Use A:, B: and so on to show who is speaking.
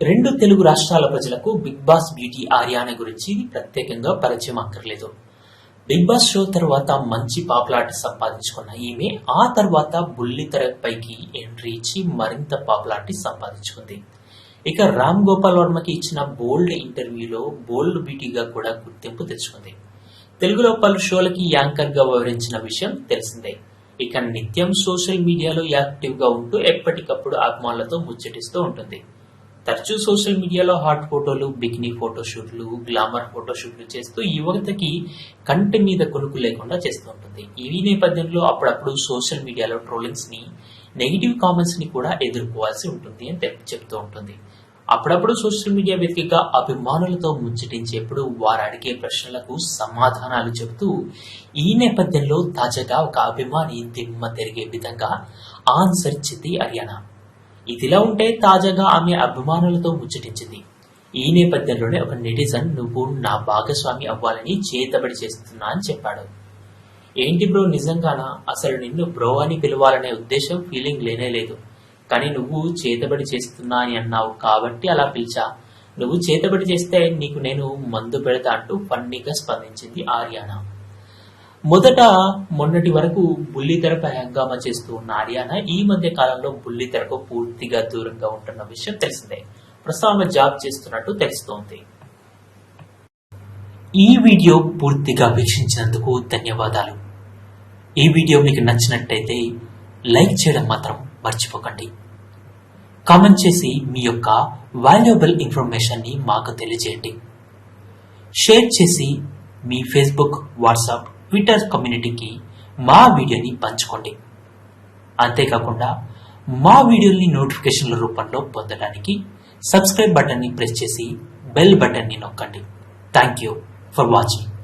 A: రెండు తెలుగు రాష్ట్రాల ప్రజలకు బిగ్ బాస్ బ్యూటీ ఆర్యానా గురించి ప్రత్యేకంగా పరిచయం అక్కర్లేదు. బిగ్ బాస్ షో తర్వాత మంచి పాపులారిటీ సంపాదించుకున్న ఈమె ఆ తర్వాత బుల్లితెరపైకి ఎంట్రీ ఇచ్చి మరింత పాపులారిటీ సంపాదించుకుంది. ఇక రామ్ గోపాల్ వర్మకి ఇచ్చిన బోల్డ్ ఇంటర్వ్యూలో బోల్డ్ బ్యూటీగా కూడా గుర్తింపు తెచ్చుకుంది. తెలుగులో పలు షోలకి యాంకర్ గా వివరించిన విషయం తెలిసిందే. ఇక నిత్యం సోషల్ మీడియాలో యాక్టివ్ గా ఉంటూ ఎప్పటికప్పుడు అభిమానులతో ముచ్చటిస్తూ ఉంటుంది. తరచూ సోషల్ మీడియాలో హాట్ ఫోటోలు, బికినీ ఫోటోషూట్లు, గ్లామర్ ఫోటోషూట్లు చేస్తూ యువతకి కంటి మీద కొనుక్కు లేకుండా చేస్తూ ఉంటుంది. ఈ నేపథ్యంలో అప్పుడప్పుడు సోషల్ మీడియాలో ట్రోలింగ్స్ ని, నెగిటివ్ కామెంట్స్ ని కూడా ఎదుర్కోవాల్సి ఉంటుంది అని చెప్తూ ఉంటుంది. అప్పుడప్పుడు సోషల్ మీడియా వేదికగా అభిమానులతో ముచ్చటించేప్పుడు వారు అడిగే ప్రశ్నలకు సమాధానాలు చెబుతూ ఈ నేపథ్యంలో తాజాగా ఒక అభిమాని దిమ్మ తిరిగే విధంగా ఆన్సర్ ఇచ్చింది ఆర్యానా. ఇదిలా ఉంటే తాజాగా ఆమె అభిమానులతో ముచ్చటించింది. ఈ నేపథ్యంలోనే ఒక నెటిజన్ "నువ్వు నా భాగస్వామి అవ్వాలని చేతబడి చేస్తున్నా" అని చెప్పాడు. "ఏంటి బ్రో, నిజంగానా? అసలు నిన్ను బ్రో అని పిలవాలనే ఉద్దేశం, ఫీలింగ్ లేనే లేదు. కానీ నువ్వు చేతబడి చేస్తున్నా అని అన్నావు కాబట్టి అలా పిలిచా. నువ్వు చేతబడి చేస్తే నీకు నేను మందు పెడతా" అంటూ ఫన్నీగా స్పందించింది ఆర్యానా. మొన్నటి వరకు బుల్లితెరపై హంగామా చేస్తూ ఉన్న ఆర్యానా ఈ మధ్య కాలంలో బుల్లితెరకు పూర్తిగా దూరంగా ఉంటున్న విషయం తెలిసిందే. ప్రస్తుతం ఆమె జాబ్ చేస్తున్నట్టు తెలుస్తోంది. ఈ వీడియో పూర్తిగా వీక్షించినందుకు ధన్యవాదాలు. ఈ వీడియో మీకు నచ్చినట్టయితే లైక్ చేయడం మాత్రం మర్చిపోకండి. కామెంట్ చేసి మీ యొక్క వాల్యుబుల్ ఇన్ఫర్మేషన్ ని మాకు తెలియజేయండి. షేర్ చేసి మీ ఫేస్బుక్, వాట్సాప్, ట్విట్టర్ కమ్యూనిటీకి మా వీడియోని పంచుకోండి. అంతేకాకుండా మా వీడియోని నోటిఫికేషన్ల రూపంలో పొందడానికి సబ్స్క్రైబ్ బటన్ని ప్రెస్ చేసి బెల్ బటన్ని నొక్కండి. Thank you for watching.